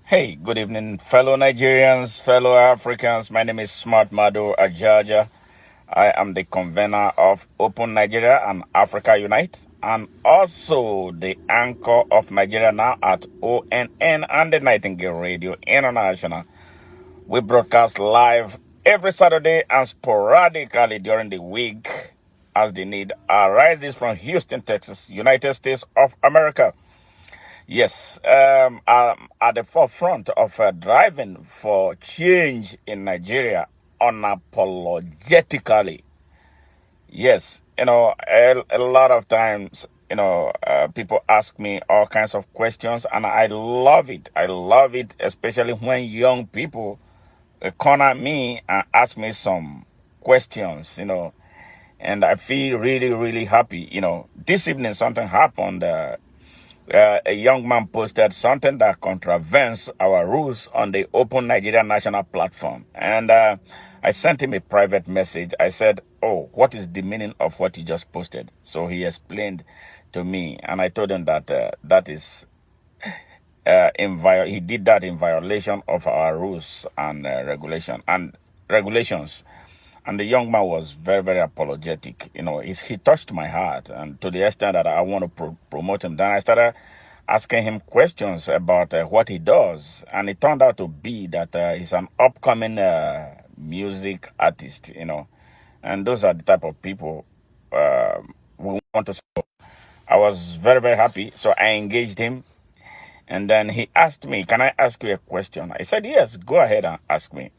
Hey, good evening, fellow Nigerians, fellow Africans. My name is Smart Mado Ajaja. I am the convener of Open Nigeria and Africa Unite, and also the anchor of Nigeria Now at ONN and the Nightingale Radio International. We broadcast live every Saturday and sporadically during the week as the need arises from Houston, Texas, United States of America. Yes, I'm at the forefront of driving for change in Nigeria unapologetically. Yes, a lot of times, people ask me all kinds of questions, and I love it. I love it, especially when young people corner me and ask me some questions, and I feel really, really happy. This evening something happened. A young man posted something that contravenes our rules on the Open Nigeria National platform. And I sent him a private message. I said, "Oh, what is the meaning of what you just posted?" So he explained to me, and I told him that that is he did that in violation of our rules and regulations. And the young man was very, very apologetic. He touched my heart, and to the extent that I want to promote him. Then I started asking him questions about what he does, and it turned out to be that he's an upcoming music artist. And those are the type of people we want to support. I was very, very happy, so I engaged him, and then he asked me, "Can I ask you a question?" I said, "Yes, go ahead and ask me."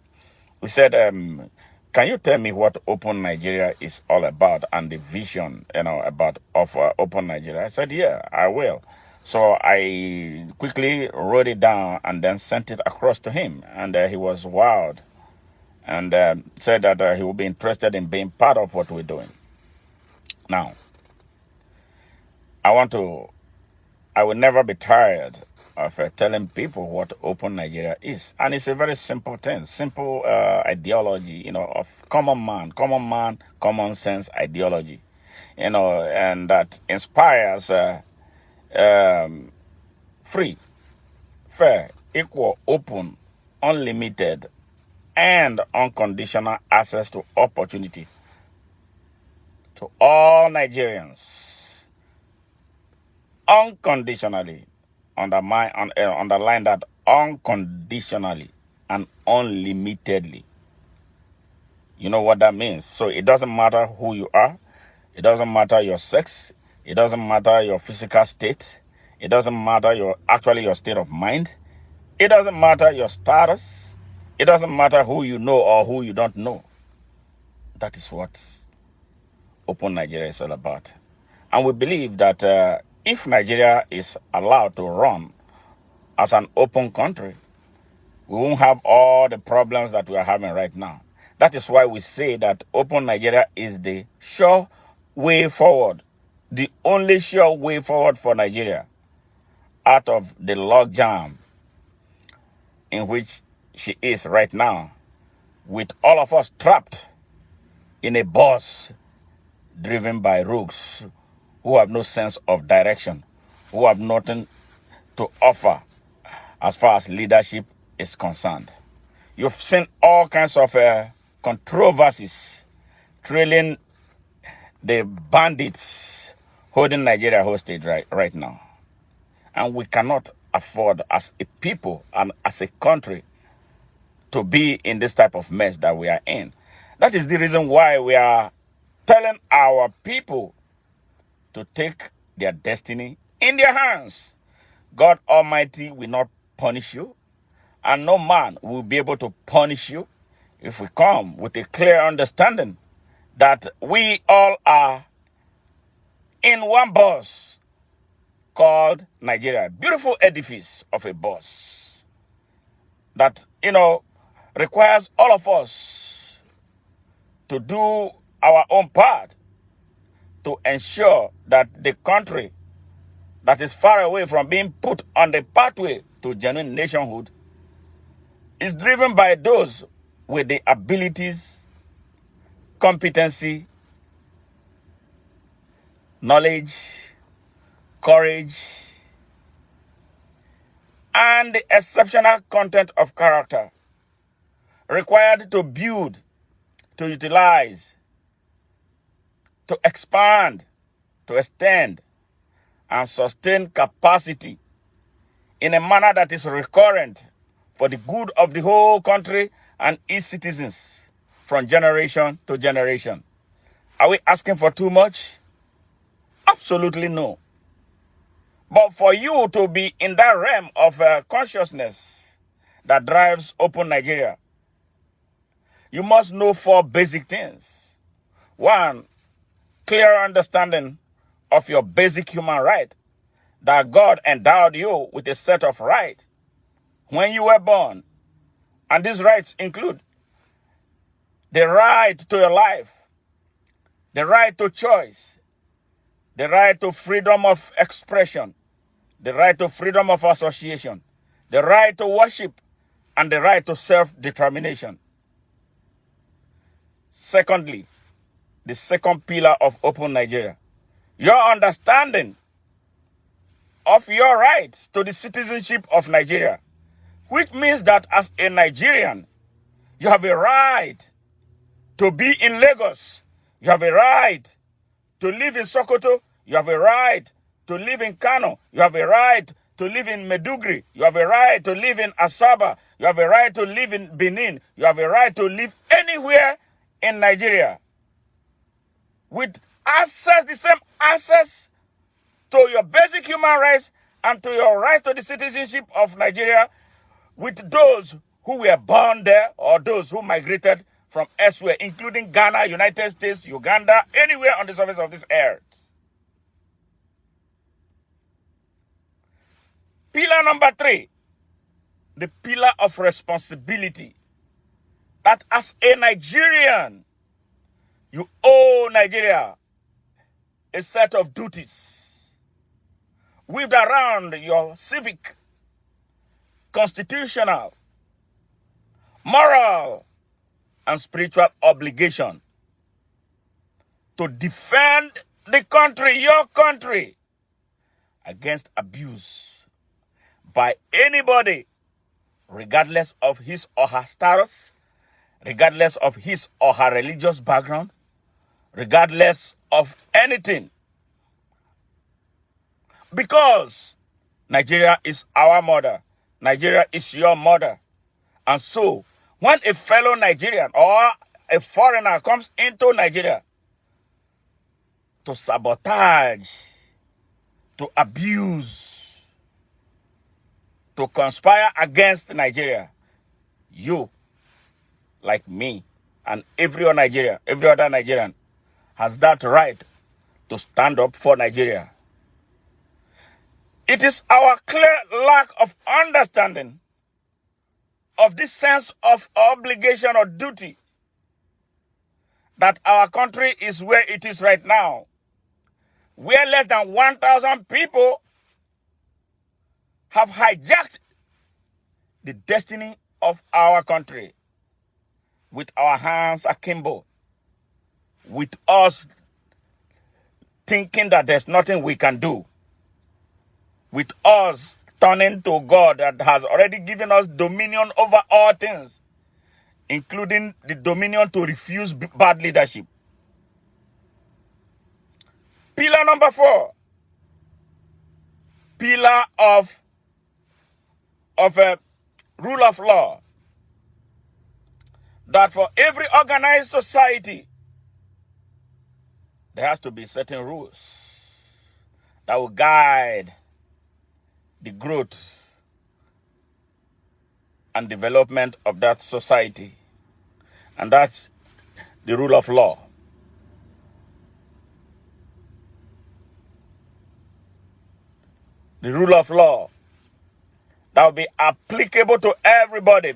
He said, "Can you tell me what Open Nigeria is all about and the vision, about of Open Nigeria?" I said, "Yeah, I will." So I quickly wrote it down and then sent it across to him, and he was wowed and said that he would be interested in being part of what we're doing. Now, I will never be tired of telling people what Open Nigeria is. And it's a very simple thing, simple ideology, of common man, common sense ideology, and that inspires um, free, fair, equal, open, unlimited, and unconditional access to opportunity to all Nigerians unconditionally. Underline that unconditionally and unlimitedly. You know what that means? So it doesn't matter who you are. It doesn't matter your sex. It doesn't matter your physical state. It doesn't matter your state of mind. It doesn't matter your status. It doesn't matter who you know or who you don't know. That is what Open Nigeria is all about. And we believe that if Nigeria is allowed to run as an open country, we won't have all the problems that we are having right now. That is why we say that Open Nigeria is the sure way forward, the only sure way forward for Nigeria out of the logjam in which she is right now, with all of us trapped in a bus driven by rogues who have no sense of direction, who have nothing to offer as far as leadership is concerned. You've seen all kinds of controversies trailing the bandits holding Nigeria hostage right now. And we cannot afford as a people and as a country to be in this type of mess that we are in. That is the reason why we are telling our people to take their destiny in their hands. God Almighty will not punish you, and no man will be able to punish you if we come with a clear understanding that we all are in one bus called Nigeria. Beautiful edifice of a bus that, requires all of us to do our own part to ensure that the country that is far away from being put on the pathway to genuine nationhood is driven by those with the abilities, competency, knowledge, courage, and the exceptional content of character required to build, to utilize, to expand, to extend, and sustain capacity in a manner that is recurrent for the good of the whole country and its citizens from generation to generation. Are we asking for too much? Absolutely no. But for you to be in that realm of consciousness that drives Open Nigeria, you must know four basic things. One, clear understanding of your basic human right, that God endowed you with a set of rights when you were born. And these rights include the right to your life, the right to choice, the right to freedom of expression, the right to freedom of association, the right to worship, and the right to self-determination. Secondly, the second pillar of Open Nigeria, your understanding of your rights to the citizenship of Nigeria, which means that as a Nigerian, you have a right to be in Lagos. You have a right to live in Sokoto. You have a right to live in Kano. You have a right to live in Meduguri. You have a right to live in Asaba. You have a right to live in Benin. You have a right to live anywhere in Nigeria with access, the same access to your basic human rights and to your right to the citizenship of Nigeria with those who were born there or those who migrated from elsewhere, including Ghana, United States, Uganda, anywhere on the surface of this earth. Pillar number 3, the pillar of responsibility. That as a Nigerian, you owe Nigeria a set of duties weaved around your civic, constitutional, moral, and spiritual obligation to defend the country, your country, against abuse by anybody, regardless of his or her status, regardless of his or her religious background, regardless of anything. Because Nigeria is our mother. Nigeria is your mother. And so, when a fellow Nigerian or a foreigner comes into Nigeria to sabotage, to abuse, to conspire against Nigeria, you, like me, and every other Nigerian, has that right to stand up for Nigeria. It is our clear lack of understanding of this sense of obligation or duty that our country is where it is right now, where less than 1,000 people have hijacked the destiny of our country with our hands akimbo, with us thinking that there's nothing we can do, with us turning to God that has already given us dominion over all things, including the dominion to refuse bad leadership. Pillar number 4, pillar of rule of law. That for every organized society, there has to be certain rules that will guide the growth and development of that society. And that's the rule of law. The rule of law that will be applicable to everybody,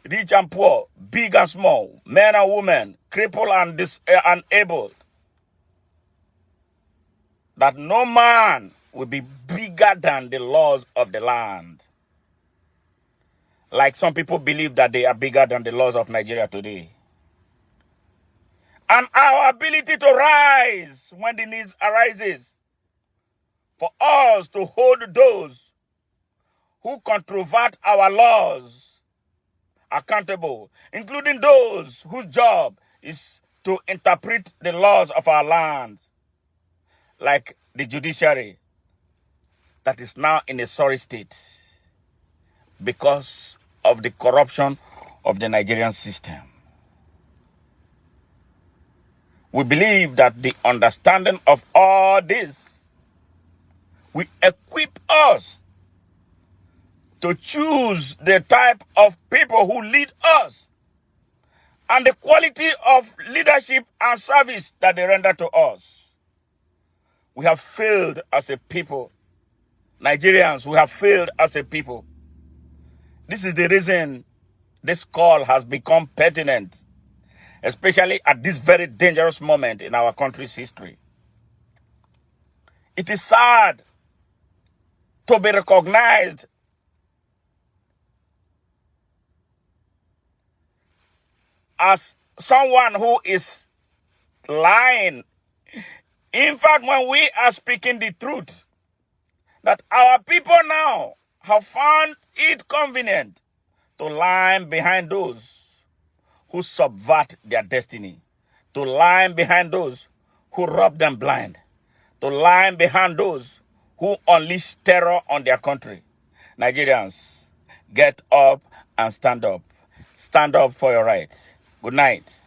rich and poor, big and small, men and women, crippled and able. That no man will be bigger than the laws of the land. Like some people believe that they are bigger than the laws of Nigeria today. And our ability to rise when the needs arises for us to hold those who controvert our laws accountable, including those whose job is to interpret the laws of our lands, like the judiciary that is now in a sorry state because of the corruption of the Nigerian system. We believe that the understanding of all this will equip us to choose the type of people who lead us and the quality of leadership and service that they render to us. We have failed as a people. Nigerians, we have failed as a people. This is the reason this call has become pertinent, especially at this very dangerous moment in our country's history. It is sad to be recognized as someone who is lying. In fact, when we are speaking the truth, that our people now have found it convenient to lie behind those who subvert their destiny, to lie behind those who rob them blind, to lie behind those who unleash terror on their country. Nigerians, get up and stand up. Stand up for your rights. Good night.